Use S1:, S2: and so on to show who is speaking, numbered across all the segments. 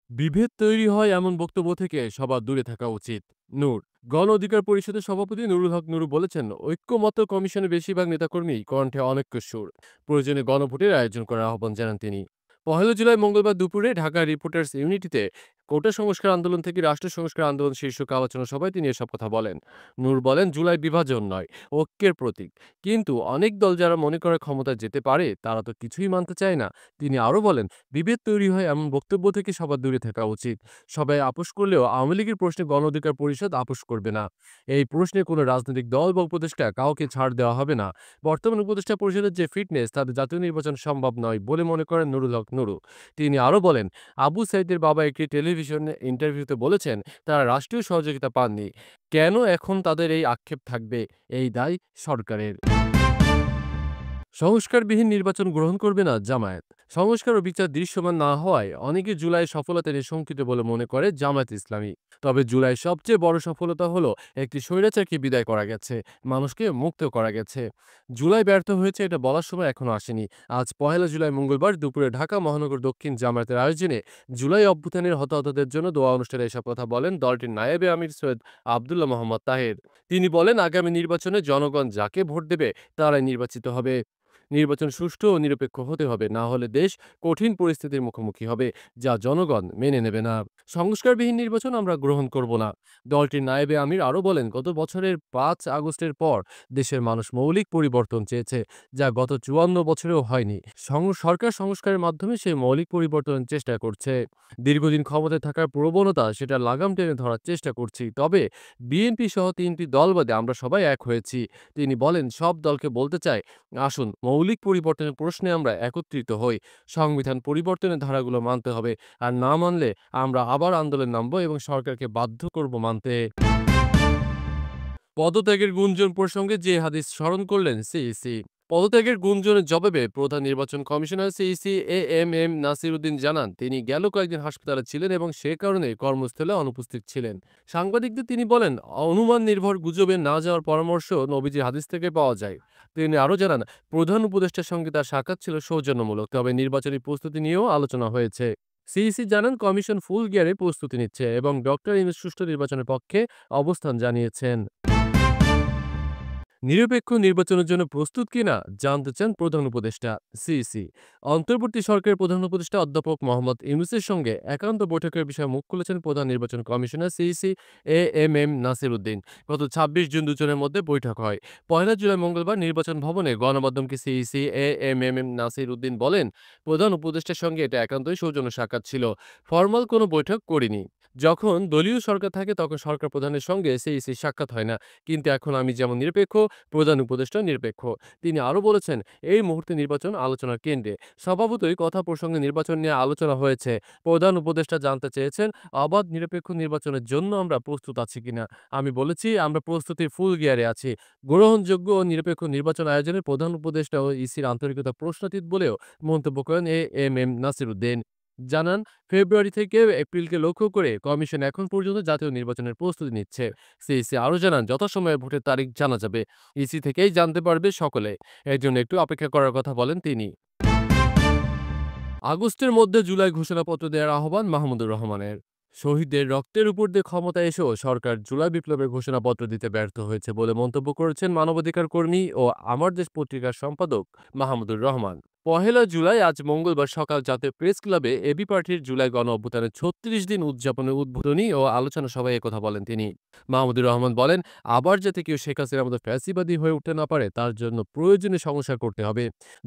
S1: বিভেদ তৈরি হয় এমন বক্তব্য থেকে সবার দূরে থাকা উচিত। নূর গণ অধিকার পরিষদের সভাপতি নুরুল হক নুরু বলেছেন, ঐক্যমত্য কমিশনের বেশিরভাগ নেতাকর্মী কণ্ঠে অনৈক্য সুর। প্রয়োজনে গণভোটের আয়োজন করার আহ্বান জানান তিনি। ১ জুলাই মঙ্গলবার দুপুরে ঢাকা রিপোর্টার্স ইউনিটিতে কোটা সংস্কার আন্দোলন থেকে রাষ্ট্র সংস্কার আন্দোলন শীর্ষক আলোচনা সভায় তিনি এসব কথা বলেন। নূর বলেন, জুলাই বিভাজন নয়, ঐক্যের প্রতীক। কিন্তু অনেক দল যারা মনে করে ক্ষমতায় যেতে পারে তারা তো কিছুই মানতে চায় না। তিনি আরো বলেন, বিভেদ তৈরি হয় এমন বক্তব্য থেকে সবার দূরে থাকা উচিত। সবাই আপোষ করলেও আওয়ামী লীগের প্রশ্নে গণ অধিকার পরিষদ আপোষ করবে না। এই প্রশ্নে কোনো রাজনৈতিক দল বা উপদেষ্টা কাউকে ছাড় দেওয়া হবে না। বর্তমান উপদেষ্টা পরিষদের যে ফিটনেস, তাদের জাতীয় নির্বাচন সম্ভব নয় বলে মনে করেন নুরুল হক নুরু। তিনি আরো বলেন, আবু সাইদের বাবা একটি টেলিভিশন ইন্টারভিউতে বলেছেন তারা রাষ্ট্রীয় সহযোগিতা পাননি। কেন এখন তাদের এই আক্ষেপ থাকবে? এই দায় সরকারের। সংস্কারবিহীন নির্বাচন গ্রহণ করবে না জামায়াত। সংস্কার ও বিচার দৃশ্যমান না হওয়ায় অনেকে জুলাই সফলতা নিয়ে শঙ্কিত বলে মনে করে জামায়াত ইসলামী। তবে জুলাই সবচেয়ে বড় সফলতা হলো একটি স্বৈরাচারকে বিদায় করা গেছে, মানুষকে মুক্ত করা গেছে। জুলাই ব্যর্থ হয়েছে এটা বলার সময় এখনো আসেনি। আজ ১ জুলাই মঙ্গলবার দুপুরে ঢাকা মহানগর দক্ষিণ জামায়াতের আয়োজনে জুলাই অভ্যুত্থানের হতাহতদের জন্য দোয়া অনুষ্ঠানে এসব কথা বলেন দলটির নায়েবে আমির সৈয়দ আবদুল্লাহ মোহাম্মদ তাহের। তিনি বলেন, আগামী নির্বাচনে জনগণ যাকে ভোট দেবে তারাই নির্বাচিত হবে। নির্বাচন সুষ্ঠু ও নিরপেক্ষ হতে হবে, না হলে দেশ কঠিন পরিস্থিতির মুখোমুখি হবে, যা জনগণ মেনে নেবে না। সংস্কারবিহীন নির্বাচন আমরা গ্রহণ করব না। দলটির নায়েবে আমির আরও বলেন, গত বছরের ৫ আগস্টের পর দেশের মানুষ মৌলিক পরিবর্তন চেয়েছে, যা গত ৫৪ বছরেও হয়নি। সরকার সংস্কারের মাধ্যমে সেই মৌলিক পরিবর্তনের চেষ্টা করছে। দীর্ঘদিন ক্ষমতায় থাকার প্রবণতা, সেটা লাগাম টেনে ধরার চেষ্টা করছি। তবে বিএনপি সহ ৩টি দল বাদে আমরা সবাই এক হয়েছি। তিনি বলেন, সব দলকে বলতে চাই, আসুন মৌলিক পরিবর্তনের প্রশ্নে আমরা একত্রিত হই। সংবিধান পরিবর্তনের ধারাগুলো মানতে হবে। আর না মানলে আমরা আবার আন্দোলনে নামব এবং সরকারকে বাধ্য করব মানতে। পদত্যাগের গুঞ্জন প্রসঙ্গে যে হাদিস স্মরণ করলেন সিইসি। পদত্যাগের গুঞ্জনের জবাবে প্রধান নির্বাচন commissioner CEC AMM Nasir Uddin জানান, তিনি গেল কয়েকদিন হাসপাতালে ছিলেন এবং সে কারণে কর্মস্থলে অনুপস্থিত ছিলেন। সাংবাদিকদের তিনি বলেন, অনুমান নির্ভর গুজবে না যাওয়ার পরামর্শ নবীজির হাদিস থেকে পাওয়া যায়। তিনি আরও জানান, প্রধান উপদেষ্টার সঙ্গে তার সাক্ষাৎ ছিল সৌজন্যমূলক, তবে নির্বাচনী প্রস্তুতি নিয়েও আলোচনা হয়েছে। সিইসি জানান, কমিশন ফুল গিয়ারে প্রস্তুতি নিচ্ছে এবং ডক্টর ইউনূস সুষ্ঠু নির্বাচনের পক্ষে অবস্থান জানিয়েছেন। নিরপেক্ষ নির্বাচনের জন্য প্রস্তুত কিনা জানতে চান প্রধান উপদেষ্টা। সিইসি অন্তর্বর্তী সরকারের প্রধান উপদেষ্টা অধ্যাপক মোহাম্মদ ইউনূসের সঙ্গে একান্ত বৈঠকের বিষয়ে মুখ খুলেছেন প্রধান নির্বাচন commissioner CEC AMM Nasir Uddin. গত ২৬ জুন দুজনের মধ্যে বৈঠক হয়। ১ জুলাই মঙ্গলবার নির্বাচন ভবনে গণমাধ্যমকে সিইসি এএমএম নাসির উদ্দিন বলেন, প্রধান উপদেষ্টার সঙ্গে এটা একান্তই সৌজন্য সাক্ষাৎ ছিল, ফরমাল কোনো বৈঠক করিনি। যখন দলীয় সরকার থাকে তখন সরকার প্রধানের সঙ্গে সিইসি সাক্ষাৎ হয় না, কিন্তু এখন আমি যেমন নিরপেক্ষ, প্রধান উপদেষ্টা নিরপেক্ষ। তিনি আরও বলেছেন, এই মুহূর্তে নির্বাচন আলোচনার কেন্দ্রে। স্বভাবতই কথা প্রসঙ্গে নির্বাচন নিয়ে আলোচনা হয়েছে। প্রধান উপদেষ্টা জানতে চেয়েছেন, অবাধ নিরপেক্ষ নির্বাচনের জন্য আমরা প্রস্তুত আছি কিনা। আমি বলেছি, আমরা প্রস্তুতির ফুল গিয়ারে আছি। গ্রহণযোগ্য ও নিরপেক্ষ নির্বাচন আয়োজনে প্রধান উপদেষ্টা ও ইসির আন্তরিকতা প্রশ্নাতীত বলেও মন্তব্য করেন এএমএম নাসির উদ্দিন। জানান, ফেব্রুয়ারি থেকে এপ্রিলকে লক্ষ্য করে কমিশন এখন পর্যন্ত জাতীয় নির্বাচনের প্রস্তুতি নিচ্ছে। সিইসি আরও জানান, যথাসময়ে ভোটের তারিখ জানা যাবে। ইসি থেকেই জানতে পারবে সকলে। এর জন্য একটু অপেক্ষা করার কথা বলেন তিনি। আগস্টের মধ্যে জুলাই ঘোষণাপত্র দেওয়ার আহ্বান মাহমুদুর রহমানের। শহীদদের রক্তের উপর দিয়ে ক্ষমতা এসেও সরকার জুলাই বিপ্লবের ঘোষণাপত্র দিতে ব্যর্থ হয়েছে বলে মন্তব্য করেছেন মানবাধিকার কর্মী ও আমার দেশ পত্রিকার সম্পাদক মাহমুদুর রহমান। ১ জুলাই আজ মঙ্গলবার সকাল জাতীয় প্রেস ক্লাবে এবি পার্টির জুলাই গণ অভ্যুত্থানের ৩৬ দিন উদযাপনের উদ্বোধনী ও আলোচনা সভায় একথা বলেন তিনি। মাহমুদুর রহমান বলেন, আবার যাতে কেউ শেখ হাসিনার মতো ফ্যাসিবাদী হয়ে উঠতে না পারে তার জন্য প্রয়োজনীয় সংস্কার করতে হবে।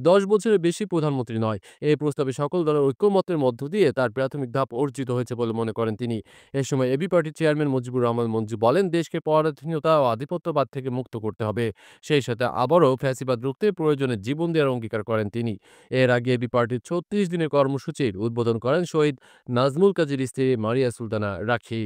S1: ১০ বছরের বেশি প্রধানমন্ত্রী নয়, এই প্রস্তাবে সকল দলের ঐকমত্যের মধ্য দিয়ে তার প্রাথমিক ধাপ অর্জিত হয়েছে বলে মনে করেন তিনি। এ সময় এবি পার্টির চেয়ারম্যান মুজিবুর রহমান মঞ্জু বলেন, দেশকে পরাধীনতা ও আধিপত্যবাদ থেকে মুক্ত করতে হবে। সেই সাথে আবারও ফ্যাসিবাদ রুখতে প্রয়োজনে জীবন দেওয়ার অঙ্গীকার করেন তিনি। এর আগে এবি পার্টির ৩৬ দিনের কর্মসূচির উদ্বোধন করেন শহীদ নাজমুল কাজীর স্ত্রী মারিয়া সুলতানা রাখি।